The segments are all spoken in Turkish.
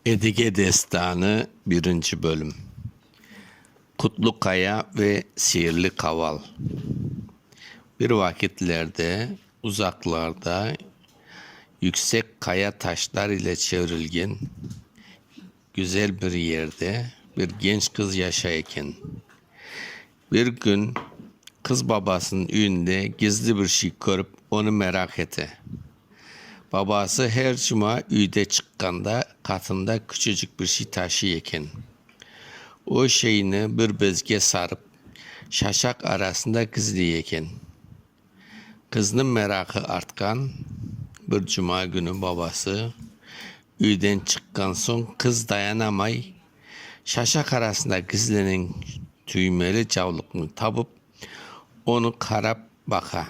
Edige Destanı 1. Bölüm. Kutlu Kaya ve Sihirli Kaval. Bir vakitlerde uzaklarda yüksek kaya taşlar ile çevrilgen güzel bir yerde bir genç kız yaşayken bir gün kız babasının üyünde gizli bir şey görüp onu merak etti. Babası her cuma üyde çıkkanda katında küçücük bir şey taşıyken o şeyini bir bezge sarıp şaşak arasında gizliyken kızının merakı artkan bir cuma günü babası üyden çıkkan son kız dayanamay şaşak arasında gizlenen tüymeli cavlukunu tapıp onu karap baka.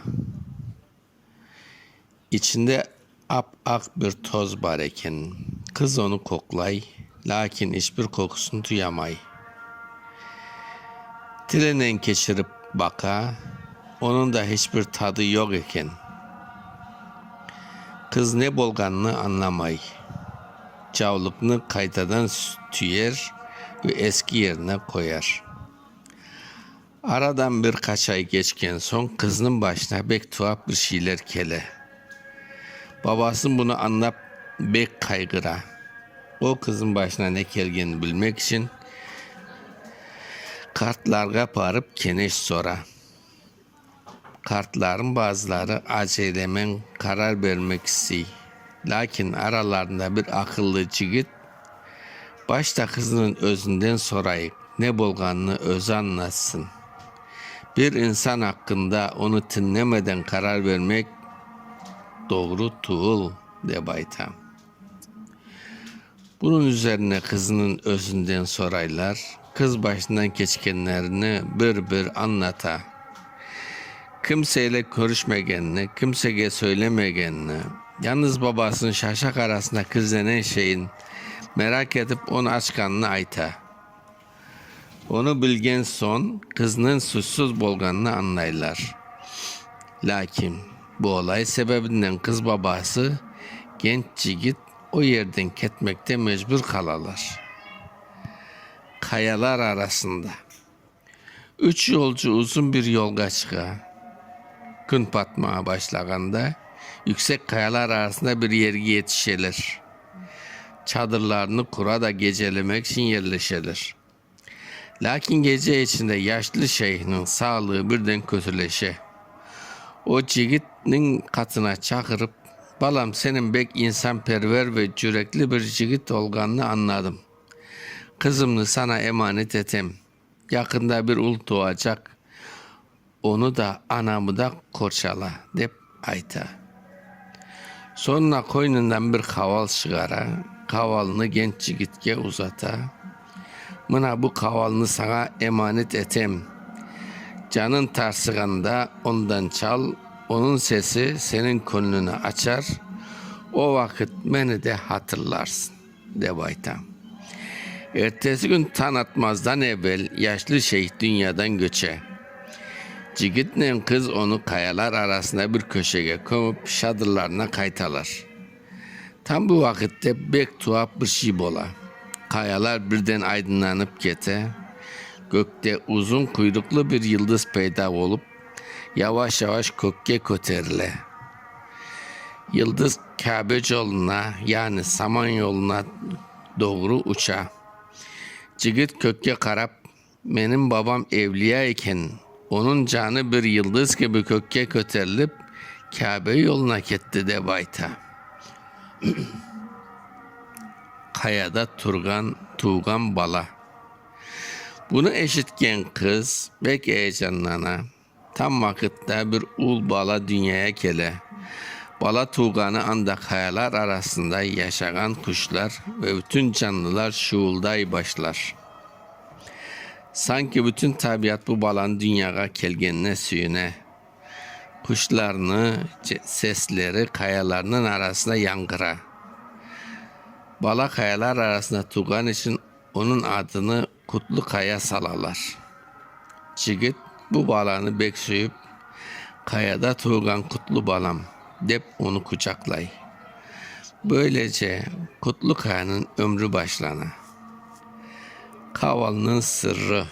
İçinde ap-ak bir toz var eken kız onu koklay lakin hiçbir kokusunu duyamay. Dilenen geçirip baka onun da hiçbir tadı yok eken kız ne bolganını anlamay. Cavlukunu kaytadan tüyer ve eski yerine koyar. Aradan birkaç ay geçken son kızının başına bek tuhaf bir şeyler kele. Babası bunu anlap bek kaygıra. O kızın başına ne geldiğini bilmek için kartlarga barıp keneş sora. Kartların bazıları acelemen karar vermek istiyor. Lakin aralarında bir akıllı cigit başta kızının özünden sorayıp ne bolganını özü anlatsın. Bir insan hakkında onu dinlemeden karar vermek doğru tuğul de baytam. Bunun üzerine kızının özünden soraylar, kız başından geçkenlerini bir bir anlata. Kimseyle görüşmegenini, kimseye söylemegenini, yalnız babasının şaşak arasında kızlanan şeyin merak edip onu açkanını ayta. Onu bilgen son kızının suçsuz bolganını anlaylar. Lakin bu olay sebebinden kız babası genç cigit o yerden ketmekte mecbur kalalar. Kayalar arasında 3 yolcu uzun bir yolga çıka. Gün batmaya başlaganda yüksek kayalar arasında bir yerge yetişeler. Çadırlarını kura da gecelemek için yerleşeler. Lakin gece içinde yaşlı şeyhinin sağlığı birden kötüleşe. O cigit'nin katına çağırıp balam senin bek insanperver ve cürekli bir cigit olganını anladım. Kızımını sana emanet etem. Yakında bir ul doğacak. Onu da anamı da korşala dep ayta. Sonra koynundan bir kaval çıkara. Kavalını genç cigitke uzata. Mına bu kavalını sana emanet etem. Canın tarsıganda ondan çal. Onun sesi senin gönlünü açar. O vakit beni de hatırlarsın de baytam. Ertesi gün tan atmazdan evvel yaşlı şeyh dünyadan göçe. Cigitle kız onu kayalar arasında bir köşeye koyup şadırlarına kaytalar. Tam bu vakitte bek tuhaf bir şey bola. Kayalar birden aydınlanıp gete. Gökte uzun kuyruklu bir yıldız peyda olup yavaş yavaş kökke köterile. Yıldız Kabe yoluna yani Saman yoluna doğru uça. Cigit kökke karap benim babam evliya iken onun canı bir yıldız gibi kökke köterilip Kabe yoluna gitti de bayta. Kayada tuğgan bala. Bunu eşitken kız bek heyecanlana. Tam vakitte bir ul bala dünyaya gele. Bala tuğganı anda kayalar arasında yaşayan kuşlar ve bütün canlılar şuulday başlar. Sanki bütün tabiat bu balanın dünyaya gelgenine süyüne. Kuşlarını, sesleri kayalarının arasında yankıra. Bala kayalar arasında tuğan için onun adını Kutlu Kaya salalar. Cigit bu balanı bekseyip kayada tuğan kutlu balam dep onu kucaklay. Böylece Kutlukaya'nın ömrü başlana. Kavalının sırrı.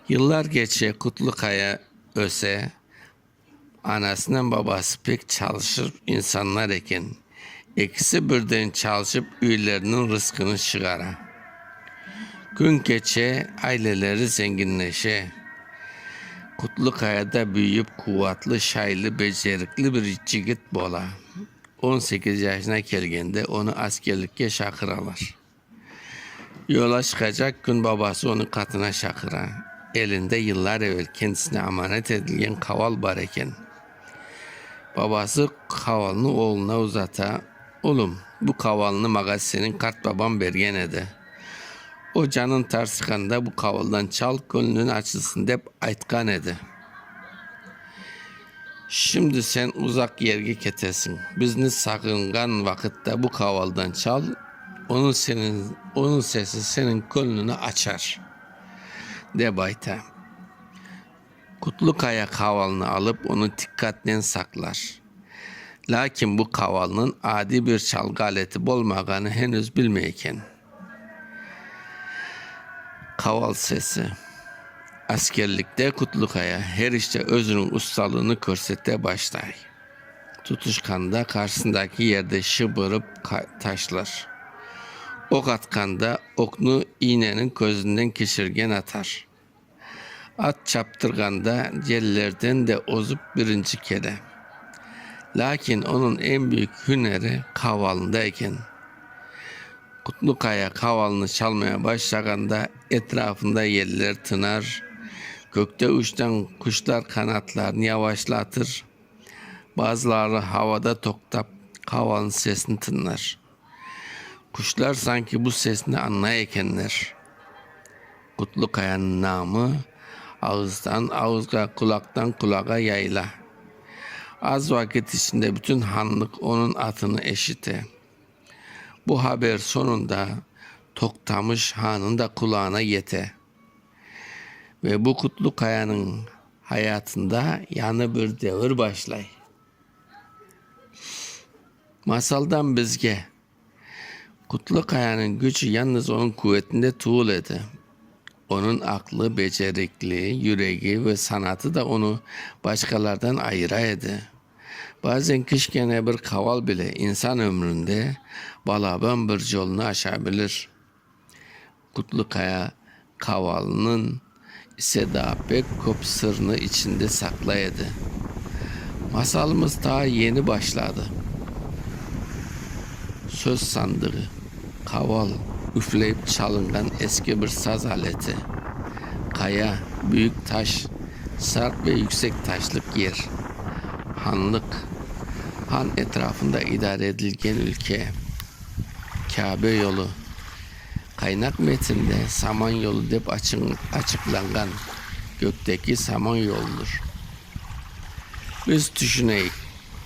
Yıllar geçe Kutlukaya öse, anasından babası pek çalışır insanlar eken, ikisi birden çalışıp üyelerinin rızkını çıkara. Gün geçe aileleri zenginleşe. Kutlukaya'da büyüyüp kuvvetli, şaylı, becerikli bir yigit bola. 18 yaşına gelgende onu askerlikке şakıralar. Yola çıkacak gün babası onu katına şakıra. Elinde yıllar evvel kendisine emanet edilen kaval var eken. Babası kavalını oğluna uzata. Oğlum, bu kavalını mağa senin kart babam bergen edi. O canın tarsıkanda bu kavaldan çal, gönlün açılsın deyip aytkan edi. Şimdi sen uzak yerge ketesin. Bizni sakıngan vakitte bu kavaldan çal, onun sesi senin gönlünü açar. De bayta. Kutlukaya kavalını alıp onu dikkatle saklar. Lakin bu kavalının adi bir çalgı aleti olmadığını henüz bilmeyken. Kaval sesi. Askerlikte Kutlukaya her işte özünün ustalığını görsete başlar. Tutuşkanda karşısındaki yerde şıbırıp taşlar. Ok atkanda oknu iğnenin gözünden geçirgen atar. At çaptırganda cellerden de ozup birinci kere. Lakin onun en büyük hüneri kavalındayken. Kutlukaya kavalını çalmaya başladığında etrafında yerler tınar, gökte uçtan kuşlar kanatlarını yavaşlatır, bazıları havada toktap kavalın sesini tınlar. Kuşlar sanki bu sesini anlayıkenler. Kutlukaya'nın namı ağızdan ağızga, kulaktan kulağa yayla. Az vakit içinde bütün hanlık onun atını eşite. Bu haber sonunda Toktamış Han'ın da kulağına yete. Ve bu Kutlukaya'nın hayatında yanı bir devir başlay. Masaldan bizge Kutlukaya'nın gücü yalnız onun kuvvetinde tuğul edi. Onun aklı, becerikli, yüreği ve sanatı da onu başkalardan ayıra edi. Bazen kişkene bir kaval bile insan ömründe balaban bir yolunu aşabilir. Kutlukaya kavalının ise daha pek çok sırrını içinde saklaydı. Masalımız daha yeni başladı. Söz sandığı, kaval, üfleyip çalıngan eski bir saz aleti. Kaya, büyük taş, sert ve yüksek taşlık yer. Hanlık, han etrafında idare edilgen ülke. Kabe yolu, kaynak metinde saman yolu deyip açıklanan gökteki saman yoludur. Biz düşüneyik,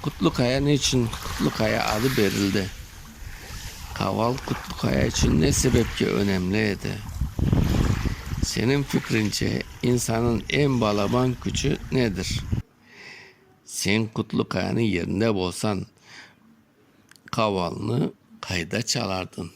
Kutlukaya niçin Kutlukaya adı verildi? Kaval Kutlukaya için ne sebeple önemliydi? Senin fikrince insanın en balaban gücü nedir? Sen Kutlukaya'nın yerinde olsan kavalını kayda çalardın.